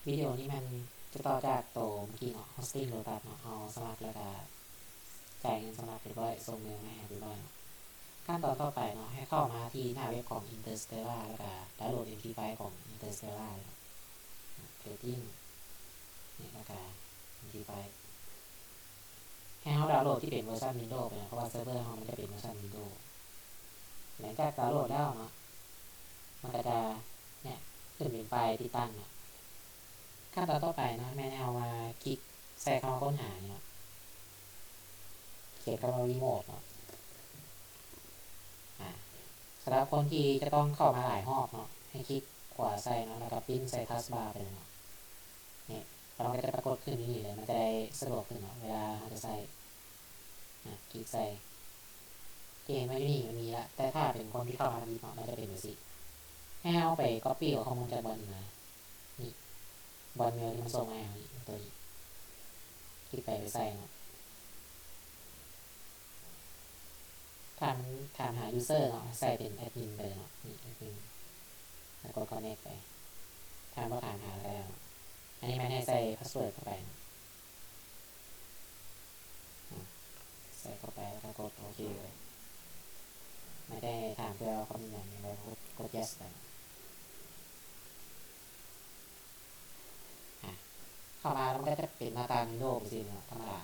วิดีโอนี้มันจะต่อจากโตเมื่อกี้เนาะ hosting โลตัสเนาะเอาสมัครแล้วก็จ่ายเงินสมัครเรียบร้อยส่งเมลมาให้เรียบร้อยเนาะขั้นตอนต่อไปเนาะให้เข้ามาที่หน้าเว็บของ Interstellar แล้วก็ดาวน์โหลด MP5 ของ Interstellar เนาะ Creating นี่แล้วก็ MP5 ให้เขาดาวน์โหลดที่เป็นเวอร์ชัน Windows ไปนะเพราะว่าเซิร์ฟเวอร์เขามันจะเป็นเวอร์ชัน Windows หลังจากดาวน์โหลดแล้วเนาะมันก็จะเนี่ยขึ้นเป็นไฟล์ที่ตั้งเนาะขั้นตอนต่อไปนะแม่เอามาคลิกใส่คำว่าค้นหาเนาะเขียนคำว่า remote เนาะสำหรับคนที่จะต้องเข้ามาหลายรอบเนาะให้คลิกขวาใส่เนาะแล้วก็ปิ้นใส่ทัสบาร์ไปเลยเนาะเนี่ยเราก็จะปรากฏขึ้นนี่เลยมันจะได้สะดวกขึ้นเนาะเวลาเราจะใส่คลิกใส่ที่เห็นว่านี่มันมีละแต่ถ้าเป็นคนที่เข้ามาดีเนาะมันจะเป็นแบบนี้ให้เอาไป copy ข้อมูลจากบอลมานี่บอลเมลที่มันส่งมาตัวนี้คลิกไปใส่เนาะถามหา user เนาะใส่เป็น admin ไปเนาะนี่ admin แล้วก็ connect ไปถามว่าถามหาแล้วอันนี้มันให้ใส่ password เข้าไปใส่เข้าไปแล้วก็กดโอเคเลยไม่ได้ถามเพื่อความยืนยันเรากด yes ไปเข้ามาแล้วมันก็จะเป็นหน้าตา Windows สิเนาะธรรมดา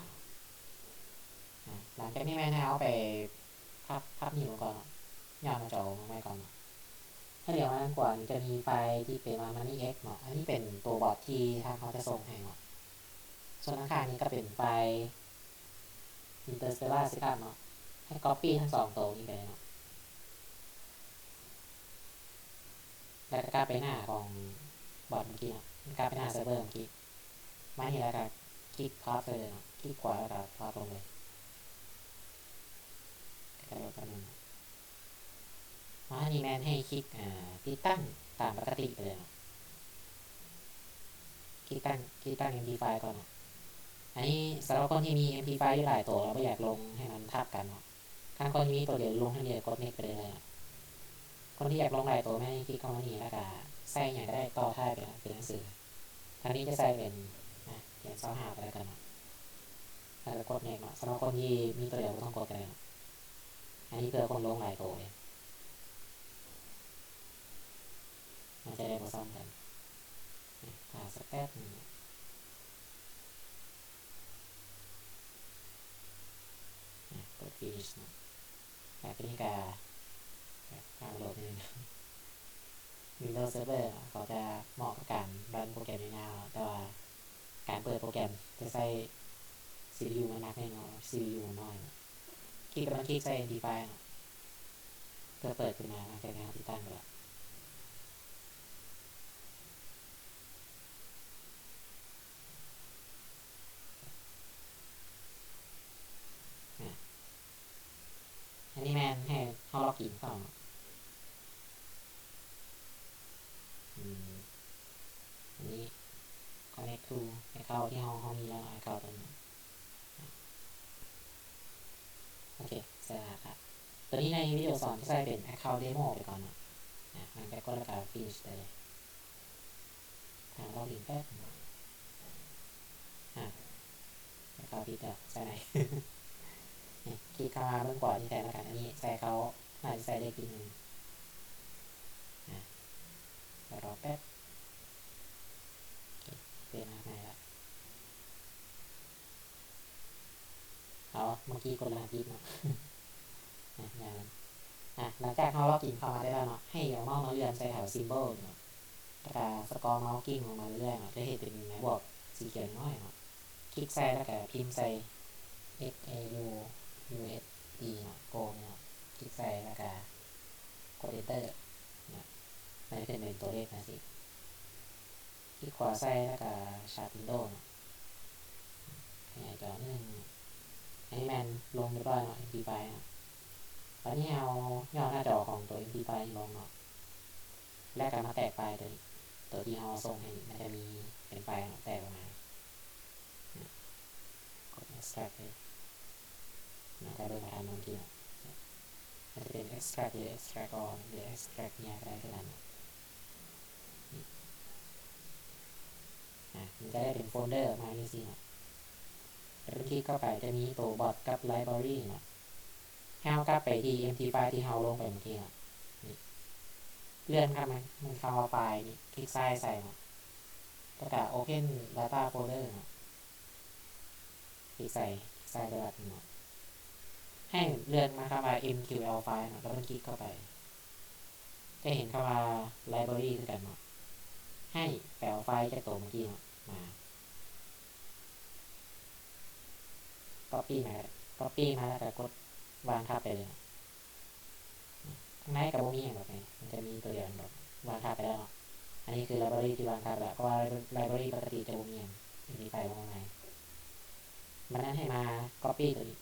หลังจากนี้แม่เอาไปพับนี่ลงก่อนย่อมาจอลงไว้ก่อนถ้าเดี๋ยวนั้นกว่าจะมีไฟล์ที่เป็นMoney X เนาะอันนี้เป็นตัวบอทที่ทางเขาจะส่งให้เนาะส่วนข้างนี้ก็เป็นไฟล์ Interstellar สิครับเนาะให้ copy ทั้งสองตัวนี้ไปเนาะแล้วก็กลับไปหน้าของบอทเมื่อกี้เนาะกลับไปหน้าเซิร์ฟเวอร์เมื่อกี้มาที่แล้วก็คลิกพาสไปเลยเนาะคลิกขวาแล้วก็พาสลงเลยก็ได้ประมาณนั้นมาที่แมนให้คลิกติดตั้งตามปกติไปเลยเนาะคลิกตั้ง MP5 ก่อนเนาะอันนี้สำหรับคนที่มี MP5 อยู่หลายตัวเราไม่อยากลงให้มันทับกันเนาะถ้าคนมีตัวเดียวลงให้เดียวกดเน็ตไปเลยเนาะคนที่อยากลงหลายตัวไม่คลิกเข้ามานี่แล้วก็ใส่อย่างได้ต่อท้ายไปเป็นหนังสือทางนี้จะใส่เป็นเขียนซ้อหาไปแล้วกันเนาะแล้วก็กดเน็ตเนาะสำหรับคนที่มีตัวเดียวต้องกดกันเลยเนาะอันนี้เพื่อคนลงหลายตัวเลยมันจะได้ผสมกันสักแป๊บนึงกด finish เนาะแบบนี้ก็ดาวน์โหลดนี่ Windows Server เขาจะเหมาะกับการรันโปรแกรมยาวๆแต่ว่าการเปิดโปรแกรมจะใช้ CPU มันหนักแน่นอน CPU มันน้อยคลิกกับคลิกใส่ MP5 เพื่อเปิดขึ้นมาหลังจากการติดตั้งไปแล้วอันนี้แมนให้เขาล็อกอินเข้าอันนี้ connect to ให้เข้าที่ห้องมีแล้วให้เข้าตรงนี้โอเคเสร็จแล้วครับตัวนี้ในวิดีโอสอนจะใส่เป็น account demo ไปก่อนเนาะมันก็แล้วก็ finish ได้เลยทางล็อกอินแป๊บเข้าผิดแล้วใส่ไหนคลิกเข้ามาเบื้องขวาที่แทนแล้วกันอันนี้ใส่เขาน่าจะใส่เลขที่หนึ่งรอแป๊บเปลี่ยนมาใหม่ละเอาเมื่อกี้กดรหัสผิดเนาะอย่างนั้นหลังจากเขาล็อกอินเข้ามาได้แล้วเนาะให้เอาเมาส์มาเลื่อนใส่แถวซิมโบลเนาะแล้วก็สกอร์เมาส์กิ้งลงมาเรื่อยๆเนาะจะเห็นเป็นไม้บวกสีเขียวน้อยเนาะคลิกใส่แล้วก็พิมพ์ใส่ x a u u s d เนาะโกเนาะคลิกใส่แล้วก็กด enter นะมันจะเป็นตัวเลขนะสิคลิกขวาใส่แล้วก็ชาร์ตวินโดว์ขยายจอนิดนึงอันนี้แมนลงเรียบร้อยเนาะ MP5 เนาะตอนนี้เอาย่อหน้าจอของตัว MP5 ลงเนาะแลกกันมาแตกไฟล์ตัวที่เอาส่งให้มันจะมีเป็นไฟล์แตกออกมากด extract เลยมันจะเริ่มทำบางทีมันจะเป็น extract หรือ extract all หรือ extract เนี่ยก็ได้เท่านั้น มันจะได้เป็นโฟลเดอร์มานี่สิเนาะแล้วคลิกเข้าไปจะมีตัวบอทกับไลบรารีเนาะให้เรากลับไปที่ empty file ที่เราลงไปเมื่อกี้เนาะนี่เลื่อนครับมันเข้าไฟล์นี่คลิกซ้ายใส่เนาะแล้วก็ open data folder เนาะคลิกใส่กระดาษเนาะให้เลื่อนมาคำว่า mql file เนาะแล้วมันคลิกเข้าไปจะเห็นคำว่า library ด้วยกันเนาะให้แปลไฟล์จากตัวเมื่อกี้เนาะมา copy มาแล้วก็กดวางทับไปเลยข้างในกับโบมี่แบบนี้มันจะมีตัวเดียวแบบวางทับไปแล้วเนาะอันนี้คือ library ที่วางทับแล้วเพราะว่า library ปกติจะโบมี่มีไฟล์ลงในมันนั้นให้มา copy ตัวนี้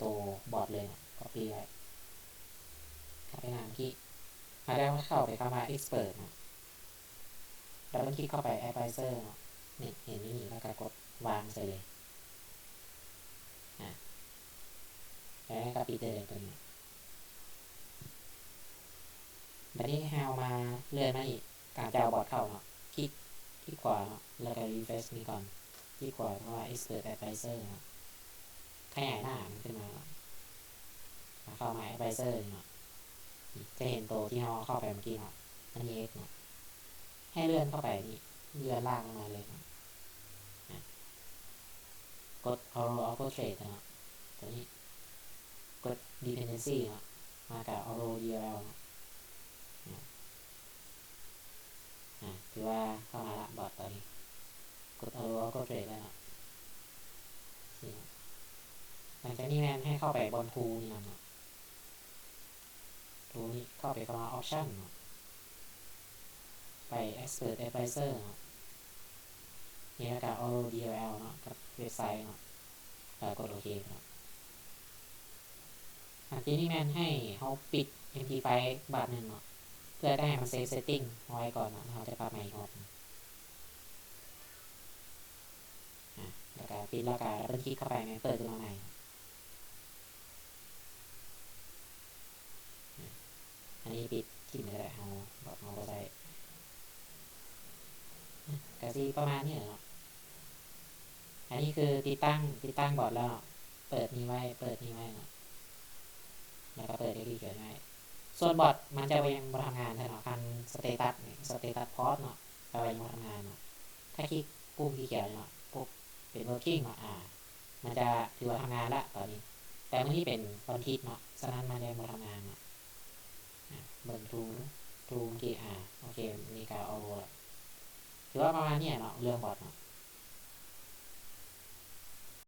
ตัวบอร์ดเลยเนาะ copy ไว้เข้าไปงานที่มาได้เข้าไปเข้ามา expert เนาะแล้วมันคลิกเข้าไป advisor เนาะนี่เห็นนี่แล้วก็กดวางใส่เลยแล้วก็ปิดได้เลยตัวนี้บัดนี้ให้เอามาเลื่อนมาอีกการจะเอาบอร์ดเข้าเนาะคลิกขวาเนาะแล้วก็ refresh นี่ก่อนคลิกขวาเพราะว่า expert advisor เนาะขยายหน้ามันขึ้นมาเข้ามา advisor เนาะจะเห็นตัวที่เราเข้าไปเมื่อกี้เนาะอันนี้ x เนาะให้เลื่อนเข้าไปนี่เลื่อนล่างลงมาเลยเนาะกด auto trade เนาะตัวนี้กด dependency เนาะมากับ auto dll เนาะคือว่าเข้ามาละบอร์ดตอนนี้กด auto trade แล้วเนาะหลังจากนี้แมนให้เข้าไปบนทูนี่เนาะทูนี้เข้าไปเข้ามา option เนาะไป expert advisor เนาะนี่แล้วก็ auto dll เนาะกับเว็บไซต์เนาะกดโอเคเนาะหลังจากนี้แมนให้เขาปิด mp5 บาทหนึ่งเนาะเพื่อได้ให้มันเซฟเซตติ้งไว้ก่อนเนาะเราจะปรับใหม่อีกรอบแล้วก็ปิดแล้วก็ดับเบิลคลิกเข้าไปเปิดขึ้นมาใหม่อันนี้ปิดทิ้งเลยเอาบอกเอาไปกระซีประมาณนี้เนาะอันนี้คือติดตั้งบอร์ดแล้วเปิดนี้ไว้เนาะแล้วก็เปิดที่เขียนไว้ส่วนบอร์ดมันจะยังมาทำงานเนาะคันสเตตัสพอสเนาะจะยังมาทำงานเนาะถ้าคลิกปุ่มที่เขียนเนาะปุ๊บเป็น working เนาะมันจะถือว่าทำงานละตอนนี้แต่เมื่อที่เป็นวันอาทิตย์เนาะฉะนั้นมันยังมาทำงานเนาะเบิ่งทูเมื่อกี้โอเคมีการเอาถือว่าประมาณนี้เนาะเรื่องบอร์ดเนาะ